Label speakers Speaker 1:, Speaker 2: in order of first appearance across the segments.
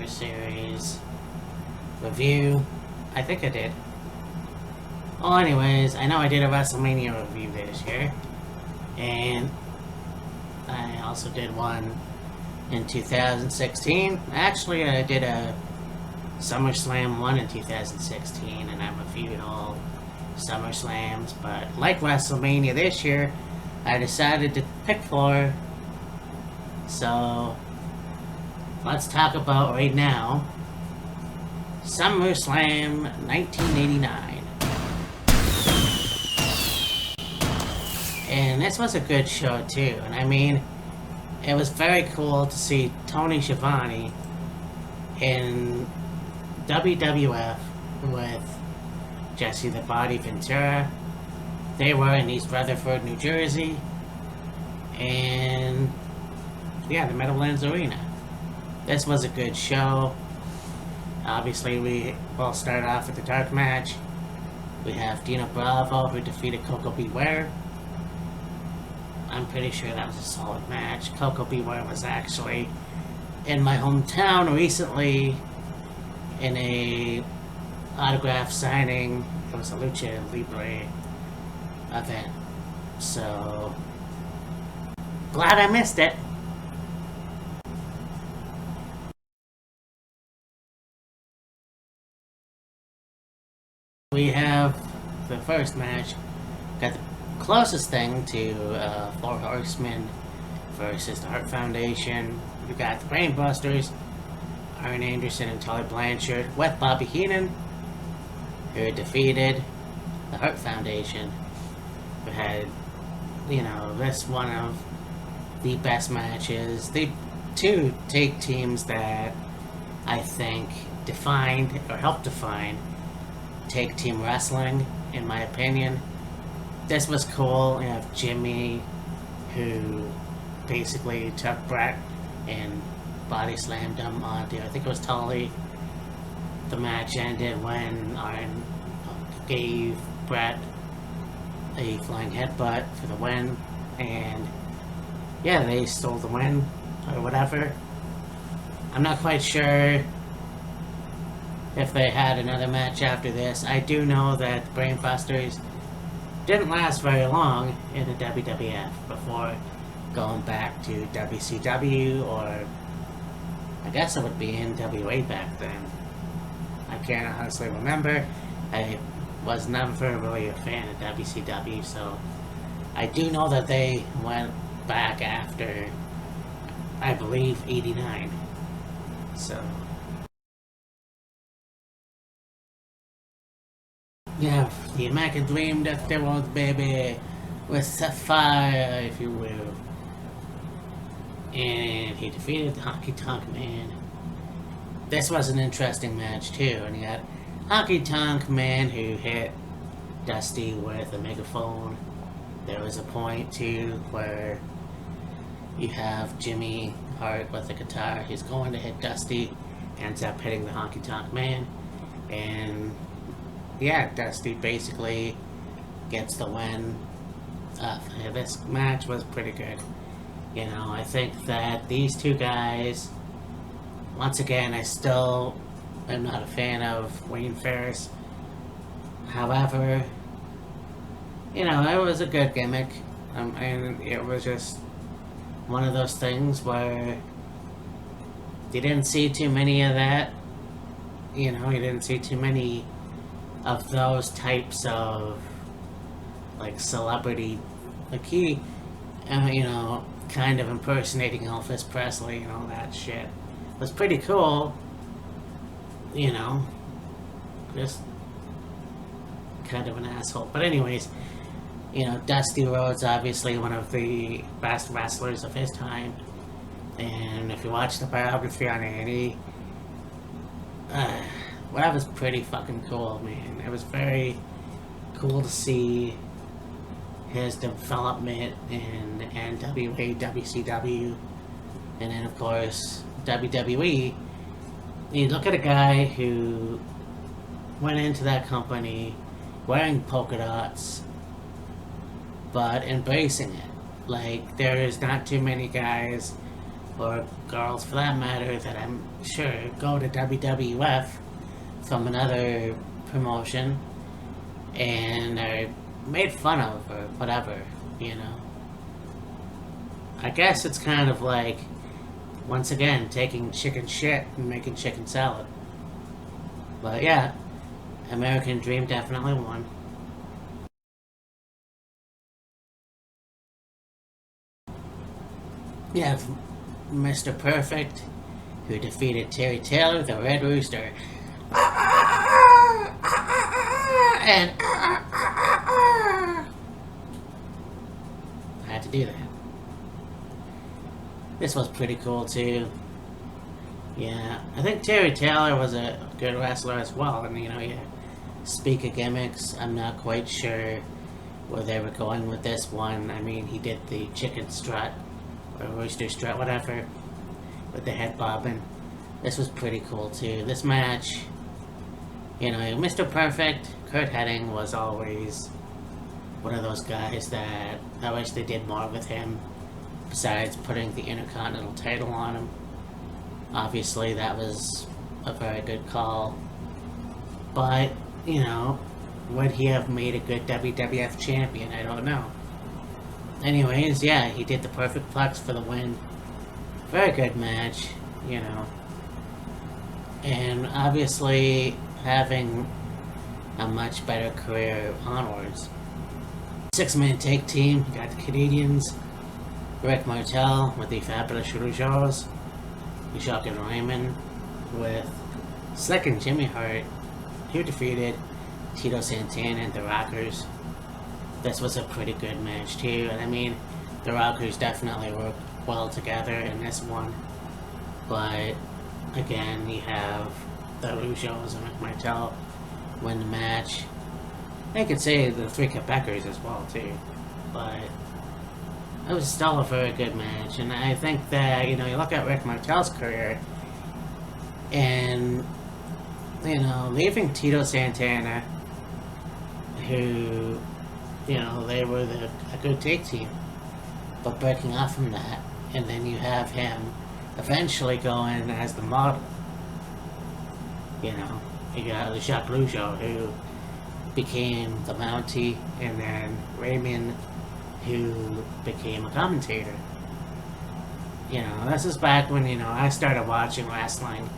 Speaker 1: Series review. I think I did. Well, anyways, I know I did a WrestleMania review this year. And I also did one in 2016. Actually, I did a Summerslam one in 2016, and I reviewed all SummerSlams. But like WrestleMania this year, I decided to pick 4. So let's talk about right now SummerSlam 1989. And this was a good show too. And I mean, it was very cool to see Tony Schiavone in WWF with Jesse the Body Ventura. They were in East Rutherford, New Jersey. And yeah, the Meadowlands Arena. This was a good show. Obviously, we all started off with the dark match. We have Dino Bravo, who defeated Coco Beware. I'm pretty sure that was a solid match. Coco Beware was actually in my hometown recently in a autograph signing. It was a Lucha Libre event. So, glad I missed it. We have the first match. Got the closest thing to Four Horsemen versus the Hart Foundation. We got the Brainbusters, Arn Anderson and Tully Blanchard with Bobby Heenan, who defeated the Hart Foundation. We had, this one of the best matches. The two take teams that I think defined or helped define take team wrestling, in my opinion. This was cool. You have Jimmy, who basically took Brett and body slammed him onto, I think it was Tully. The match ended when Arn gave Brett a flying headbutt for the win, and yeah, they stole the win or whatever. I'm not quite sure if they had another match after this. I do know that the Brainbusters didn't last very long in the WWF before going back to WCW, or I guess it would be NWA back then. I can't honestly remember. I was never really a fan of WCW, so I do know that they went back after, I believe, 89. So yeah, the American Dream, Death Devils, baby, with Sapphire, if you will. And he defeated the Honky Tonk Man. This was an interesting match too, and you got Honky Tonk Man who hit Dusty with a megaphone. There was a point too where you have Jimmy Hart with the guitar. He's going to hit Dusty, ends up hitting the Honky Tonk Man, and yeah, Dusty basically gets the win. This match was pretty good. I think that these two guys, once again, I still am not a fan of Wayne Ferris. However, it was a good gimmick. And it was just one of those things where you didn't see too many of that. You didn't see too many of those types of celebrity, he kind of impersonating Elvis Presley and all that shit. It was pretty cool, just kind of an asshole. But anyways, Dusty Rhodes, obviously one of the best wrestlers of his time, and if you watch the biography on Andy, well, that was pretty fucking cool, man. It was very cool to see his development in NWA, WCW, and then of course WWE. You look at a guy who went into that company wearing polka dots, but embracing it. There is not too many guys or girls for that matter, that I'm sure go to WWF from another promotion and are made fun of or whatever, you know. I guess it's kind of like, once again, taking chicken shit and making chicken salad. But yeah, American Dream definitely won. You have Mr. Perfect, who defeated Terry Taylor, the Red Rooster. And I had to do that. This was pretty cool too. Yeah, I think Terry Taylor was a good wrestler as well. And you know, yeah, speaker gimmicks. I'm not quite sure where they were going with this one. I mean, he did the chicken strut or rooster strut, whatever, with the head bobbing. This was pretty cool too. This match, you know, Mr. Perfect, Kurt Hennig was always one of those guys that I wish they did more with him, besides putting the Intercontinental title on him. Obviously, that was a very good call. But, you know, would he have made a good WWF champion? I don't know. Anyways, yeah, he did the perfect plex for the win. Very good match, you know. And obviously, having a much better career onwards. Six-man tag team, you got the Canadians, Rick Martel with the Fabulous RHODES, Jacques and Raymond with Slick and Jimmy Hart, who defeated Tito Santana and the Rockers. This was a pretty good match too, and I mean, the Rockers definitely worked well together in this one. But again, you have the RHODES and Rick Martel win the match. I could say the three Quebecers as well too, but it was still a very good match. And I think that, you know, you look at Rick Martel's career, and you know, leaving Tito Santana, who, you know, they were a good tag team, but breaking off from that, and then you have him eventually going as the model. You know, you got the Jacques Rougeau, who became the Mountie, and then Raymond, who became a commentator. You know, this is back when, you know, I started watching wrestling,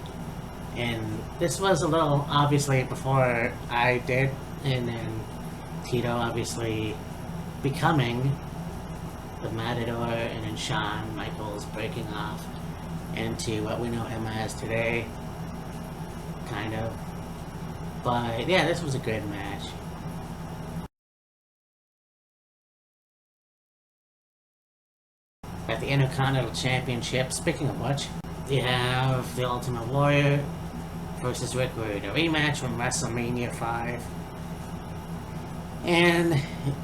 Speaker 1: and this was a little, obviously, before I did, and then Tito obviously becoming the Matador, and then Shawn Michaels breaking off into what we know him as today, kind of. But yeah, this was a good match. At the Intercontinental Championship, speaking of which, you have the Ultimate Warrior versus Rick Rude, a rematch from WrestleMania 5. And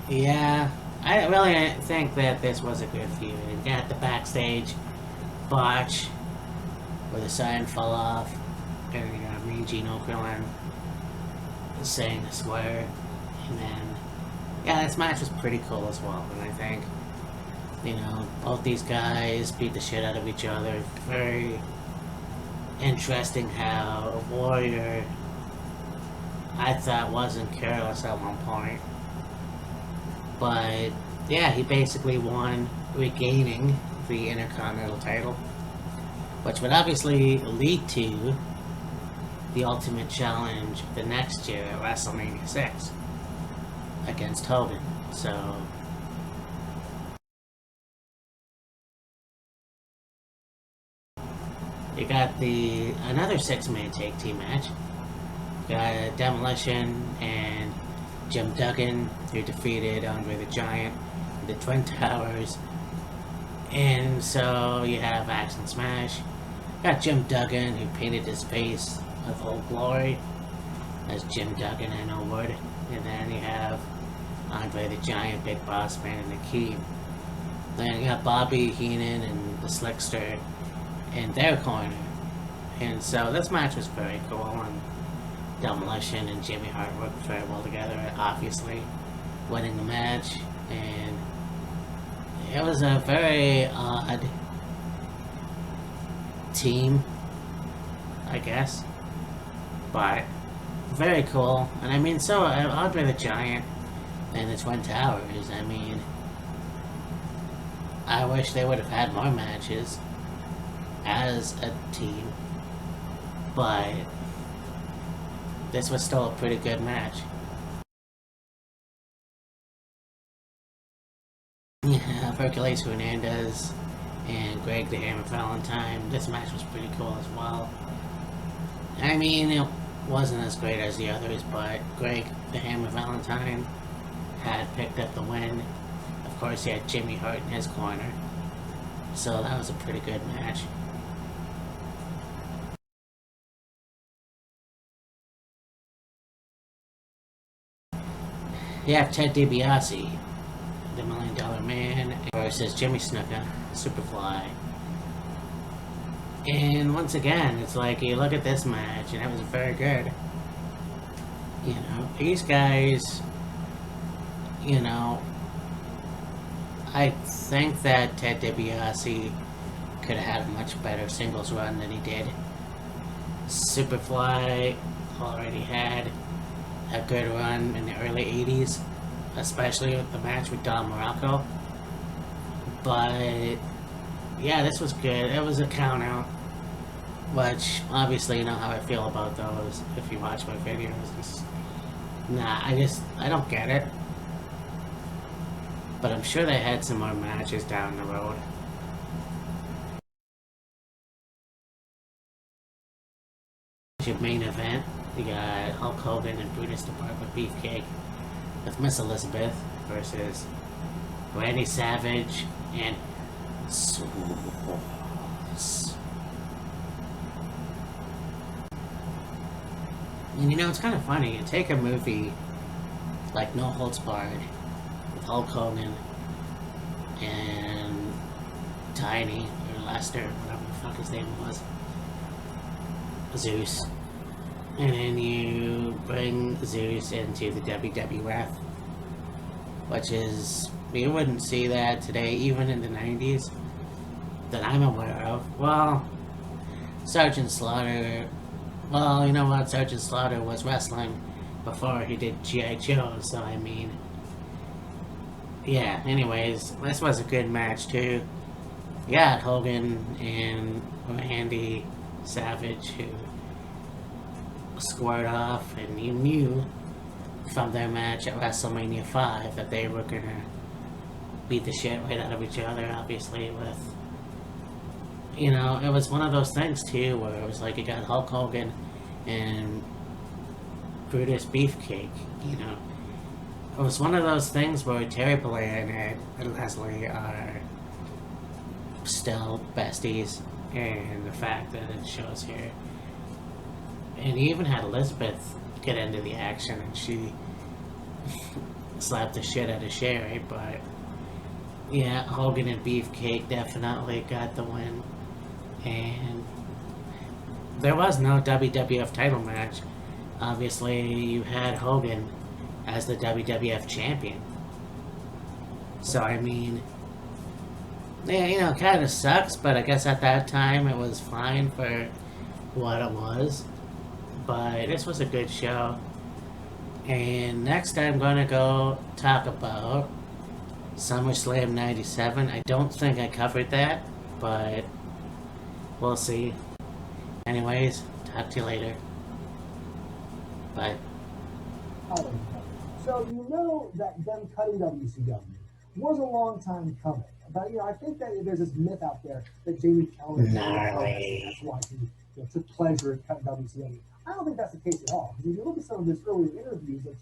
Speaker 1: yeah, I really think that this was a good feud. You got the backstage botch where the sign fell off, and you got Mean Gene Okerlund saying a swear, and then yeah, this match was pretty cool as well. And I think, you know, both these guys beat the shit out of each other. Very interesting how a Warrior, I thought, wasn't careless at one point. But yeah, he basically won, regaining the Intercontinental title, which would obviously lead to the Ultimate Challenge the next year at WrestleMania 6 against Hogan. So you got another six-man tag team match. You got Demolition and Jim Duggan, who defeated Andre the Giant, the Twin Towers. And so you have Axe and Smash. You got Jim Duggan, who painted his face with Old Glory as Jim Duggan and Elwood. And then you have Andre the Giant, Big Boss Man, and Akeem. Then you got Bobby Heenan and the Slickster in their corner. And so this match was very cool, and Demolition and Jimmy Hart worked very well together, obviously winning the match. And it was a very odd team, I guess. But very cool. And I mean, so Andre the Giant and the Twin Towers, I mean, I wish they would have had more matches as a team. But this was still a pretty good match. Yeah, Hercules Hernandez and Greg the Hammer Valentine. This match was pretty cool as well. I mean, it wasn't as great as the others, but Greg the Hammer Valentine had picked up the win. Of course, he had Jimmy Hart in his corner. So that was a pretty good match. You have Ted DiBiase, the $1 Million Man, versus Jimmy Snuka, Superfly. And once again, it's like you look at this match, and it was very good. You know, these guys, you know, I think that Ted DiBiase could have had a much better singles run than he did. Superfly already had a good run in the early 80s, especially with the match with Don Morocco. But yeah, this was good. It was a count out, which obviously you know how I feel about those if you watch my videos. I don't get it. But I'm sure they had some more matches down the road. Your main event, you got Hulk Hogan and Brutus the Barber Beefcake with Miss Elizabeth versus Randy Savage and Swords. And you know, it's kind of funny. You take a movie like No Holds Barred with Hulk Hogan and Tiny or Lester, whatever the fuck his name was, Zeus, and then you bring Zeus into the WWF, which is, you wouldn't see that today, even in the 90s, that I'm aware of. Well, Sergeant Slaughter, well, you know what, Sergeant Slaughter was wrestling before he did G.I. Joe, so I mean, yeah, anyways, this was a good match too. You got Hogan and Randy Savage, who squared off, and you knew from their match at WrestleMania 5 that they were gonna beat the shit right out of each other, obviously, with, you know, it was one of those things too where it was like you got Hulk Hogan and Brutus Beefcake, you know. It was one of those things where Terry Bollea and Leslie are still besties, and the fact that it shows here. And he even had Elizabeth get into the action, and she slapped the shit out of Sherry, but yeah, Hogan and Beefcake definitely got the win. And there was no WWF title match. Obviously, you had Hogan as the WWF champion. So, I mean, yeah, you know, kind of sucks, but I guess at that time it was fine for what it was. But this was a good show. And next I'm going to go talk about SummerSlam 97. I don't think I covered that, but we'll see. Anyways, talk to you later. Bye.
Speaker 2: So you know that them cutting WCW was a long time coming. But you know, I think that there's this myth out there that Jamie Keller that's why he took pleasure in cutting WCW. I don't think that's the case at all. Because if you look at some of his earlier interviews, like